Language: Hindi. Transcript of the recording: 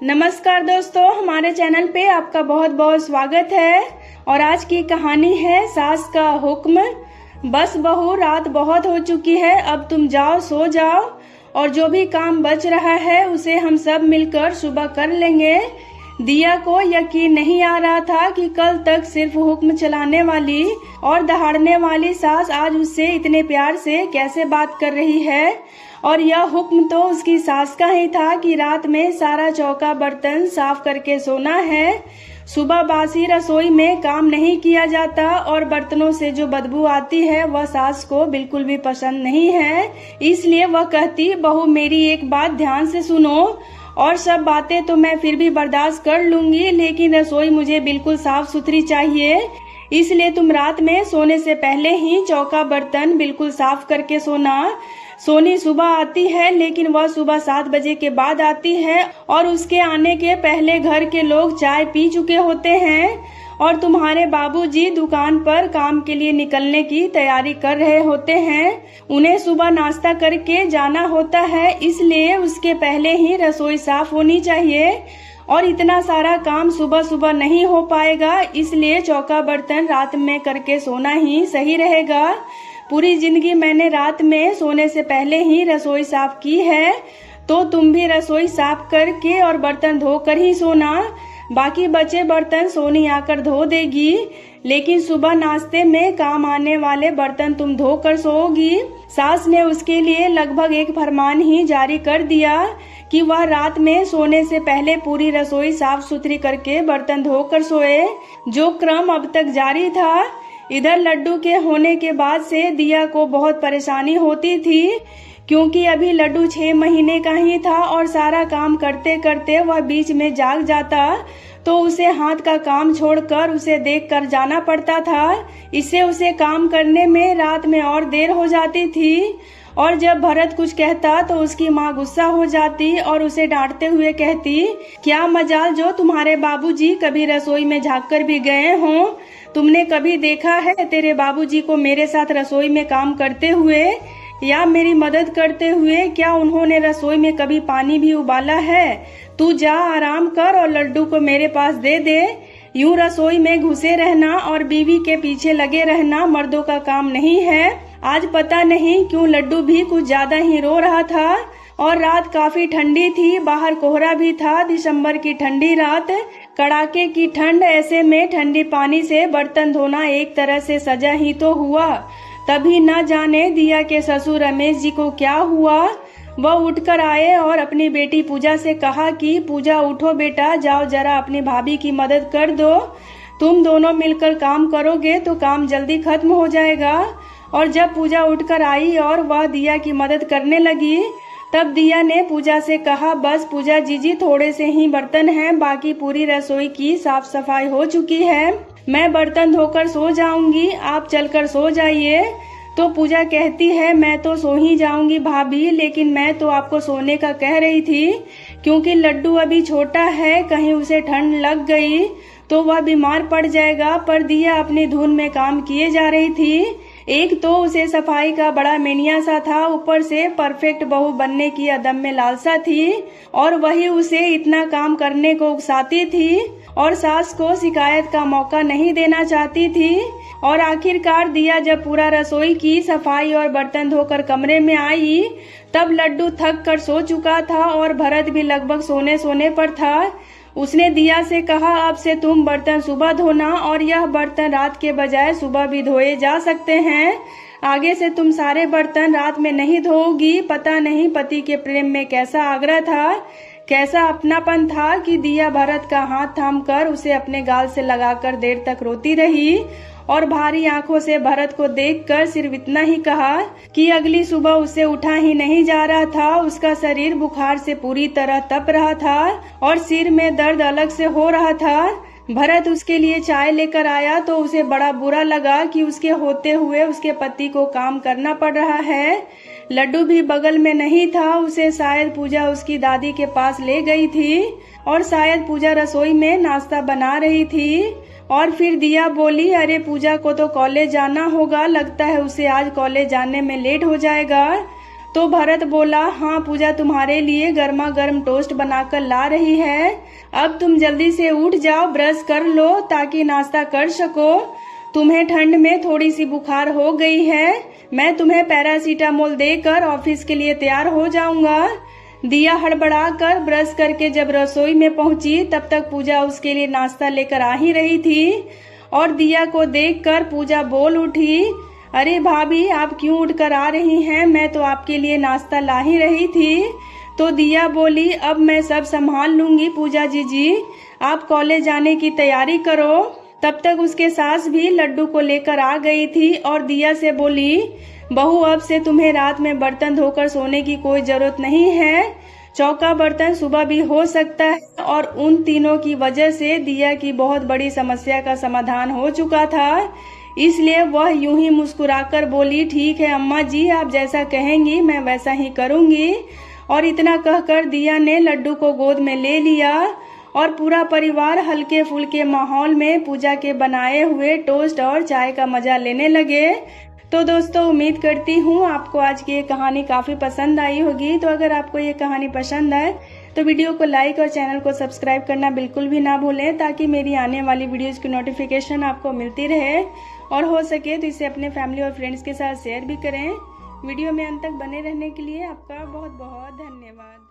नमस्कार दोस्तों, हमारे चैनल पे आपका बहुत बहुत स्वागत है। और आज की कहानी है सास का हुक्म। बस बहू, रात बहुत हो चुकी है, अब तुम जाओ, सो जाओ और जो भी काम बच रहा है उसे हम सब मिलकर सुबह कर लेंगे। दिया को यकीन नहीं आ रहा था कि कल तक सिर्फ हुक्म चलाने वाली और दहाड़ने वाली सास आज उससे इतने प्यार से कैसे बात कर रही है। और यह हुक्म तो उसकी सास का ही था कि रात में सारा चौका बर्तन साफ करके सोना है। सुबह बासी रसोई में काम नहीं किया जाता और बर्तनों से जो बदबू आती है वह सास को बिल्कुल भी पसंद नहीं है। इसलिए वह कहती, बहू मेरी एक बात ध्यान से सुनो, और सब बातें तो मैं फिर भी बर्दाश्त कर लूंगी, लेकिन रसोई मुझे बिल्कुल साफ सुथरी चाहिए। इसलिए तुम रात में सोने से पहले ही चौका बर्तन बिल्कुल साफ करके सोना। सोनी सुबह आती है, लेकिन वह सुबह 7 बजे के बाद आती है और उसके आने के पहले घर के लोग चाय पी चुके होते हैं और तुम्हारे बाबूजी दुकान पर काम के लिए निकलने की तैयारी कर रहे होते हैं। उन्हें सुबह नाश्ता करके जाना होता है, इसलिए उसके पहले ही रसोई साफ होनी चाहिए। और इतना सारा काम सुबह सुबह नहीं हो पाएगा, इसलिए चौका बर्तन रात में करके सोना ही सही रहेगा। पूरी जिंदगी मैंने रात में सोने से पहले ही रसोई साफ की है, तो तुम भी रसोई साफ करके और बर्तन धोकर ही सोना। बाकी बचे बर्तन सोनी आकर धो देगी, लेकिन सुबह नाश्ते में काम आने वाले बर्तन तुम धोकर सोओगी। सास ने उसके लिए लगभग एक फरमान ही जारी कर दिया कि वह रात में सोने से पहले पूरी रसोई साफ सुथरी करके बर्तन धोकर सोए, जो क्रम अब तक जारी था। इधर लड्डू के होने के बाद से दिया को बहुत परेशानी होती थी, क्योंकि अभी लड्डू 6 महीने का ही था और सारा काम करते करते वह बीच में जाग जाता, तो उसे हाथ का काम छोड़कर उसे देखकर जाना पड़ता था। इससे उसे काम करने में रात में और देर हो जाती थी। और जब भरत कुछ कहता तो उसकी माँ गुस्सा हो जाती और उसे डांटते हुए कहती, क्या मजाल जो तुम्हारे बाबूजी कभी रसोई में झांक कर भी गए हों। तुमने कभी देखा है तेरे बाबूजी को मेरे साथ रसोई में काम करते हुए या मेरी मदद करते हुए? क्या उन्होंने रसोई में कभी पानी भी उबाला है? तू जा, आराम कर और लड्डू को मेरे पास दे दे। यूं रसोई में घुसे रहना और बीवी के पीछे लगे रहना मर्दों का काम नहीं है। आज पता नहीं क्यों लड्डू भी कुछ ज्यादा ही रो रहा था और रात काफी ठंडी थी, बाहर कोहरा भी था। दिसंबर की ठंडी रात, कड़ाके की ठंड, ऐसे में ठंडी पानी से बर्तन धोना एक तरह से सजा ही तो हुआ। तभी न जाने दिया के ससुर रमेश जी को क्या हुआ। वह उठकर आए और अपनी बेटी पूजा से कहा कि पूजा उठो बेटा, जाओ जरा अपनी भाभी की मदद कर दो। तुम दोनों मिलकर काम करोगे तो काम जल्दी खत्म हो जाएगा। और जब पूजा उठकर आई और वह दिया की मदद करने लगी, तब दिया ने पूजा से कहा, बस पूजा जीजी थोड़े से ही बर्तन हैं, बाकी पूरी रसोई की साफ सफाई हो चुकी है। मैं बर्तन धोकर सो जाऊंगी, आप चलकर सो जाइए। तो पूजा कहती है, मैं तो सो ही जाऊंगी भाभी, लेकिन मैं तो आपको सोने का कह रही थी, क्योंकि लड्डू अभी छोटा है, कहीं उसे ठंड लग गई तो वह बीमार पड़ जाएगा। पर दिया अपनी धुन में काम किए जा रही थी। एक तो उसे सफाई का बड़ा मेनिया सा था, ऊपर से परफेक्ट बहू बनने की अदम्य लालसा थी और वही उसे इतना काम करने को उकसाती थी और सास को शिकायत का मौका नहीं देना चाहती थी। और आखिरकार दिया जब पूरा रसोई की सफाई और बर्तन धोकर कमरे में आई, तब लड्डू थक कर सो चुका था और भरत भी लगभग सोने पर था। उसने दिया से कहा, अब से तुम बर्तन सुबह धोना और यह बर्तन रात के बजाय सुबह भी धोए जा सकते हैं। आगे से तुम सारे बर्तन रात में नहीं धोओगी। पता नहीं पति के प्रेम में कैसा आग्रह था, कैसा अपनापन था कि दिया भरत का हाथ थामकर उसे अपने गाल से लगाकर देर तक रोती रही और भारी आंखों से भरत को देखकर सिर्फ इतना ही कहा कि अगली सुबह उसे उठा ही नहीं जा रहा था। उसका शरीर बुखार से पूरी तरह तप रहा था और सिर में दर्द अलग से हो रहा था। भरत उसके लिए चाय लेकर आया तो उसे बड़ा बुरा लगा कि उसके होते हुए उसके पति को काम करना पड़ रहा है। लड्डू भी बगल में नहीं था, उसे शायद पूजा उसकी दादी के पास ले गई थी और शायद पूजा रसोई में नाश्ता बना रही थी। और फिर दिया बोली, अरे पूजा को तो कॉलेज जाना होगा, लगता है उसे आज कॉलेज जाने में लेट हो जाएगा। तो भरत बोला, हाँ पूजा तुम्हारे लिए गर्मा गर्म टोस्ट बनाकर ला रही है। अब तुम जल्दी से उठ जाओ, ब्रश कर लो ताकि नाश्ता कर सको। तुम्हें ठंड में थोड़ी सी बुखार हो गई है। मैं तुम्हें पैरासीटामोल देकर ऑफिस के लिए तैयार हो जाऊंगा। दिया हड़बड़ा कर ब्रश करके जब रसोई में पहुंची तब तक पूजा उसके लिए नाश्ता लेकर आ ही रही थी और दिया को देखकर पूजा बोल उठी, अरे भाभी आप क्यों उठकर आ रही हैं? मैं तो आपके लिए नाश्ता ला ही रही थी। तो दिया बोली, अब मैं सब संभाल लूंगी पूजा जी, आप कॉलेज जाने की तैयारी करो। तब तक उसके सास भी लड्डू को लेकर आ गई थी और दिया से बोली, बहू अब से तुम्हें रात में बर्तन धोकर सोने की कोई जरूरत नहीं है। चौका बर्तन सुबह भी हो सकता है। और उन तीनों की वजह से दिया की बहुत बड़ी समस्या का समाधान हो चुका था। इसलिए वह यूं ही मुस्कुराकर बोली, ठीक है अम्मा जी, आप जैसा कहेंगी मैं वैसा ही करूंगी। और इतना कहकर दिया ने लड्डू को गोद में ले लिया और पूरा परिवार हल्के फुल्के माहौल में पूजा के बनाए हुए टोस्ट और चाय का मजा लेने लगे। तो दोस्तों उम्मीद करती हूँ आपको आज की ये कहानी काफी पसंद आई होगी। तो अगर आपको ये कहानी पसंद आए तो वीडियो को लाइक और चैनल को सब्सक्राइब करना बिल्कुल भी ना भूलें, ताकि मेरी आने वाली वीडियोस की नोटिफिकेशन आपको मिलती रहे। और हो सके तो इसे अपने फैमिली और फ्रेंड्स के साथ शेयर भी करें। वीडियो में अंत तक बने रहने के लिए आपका बहुत बहुत धन्यवाद।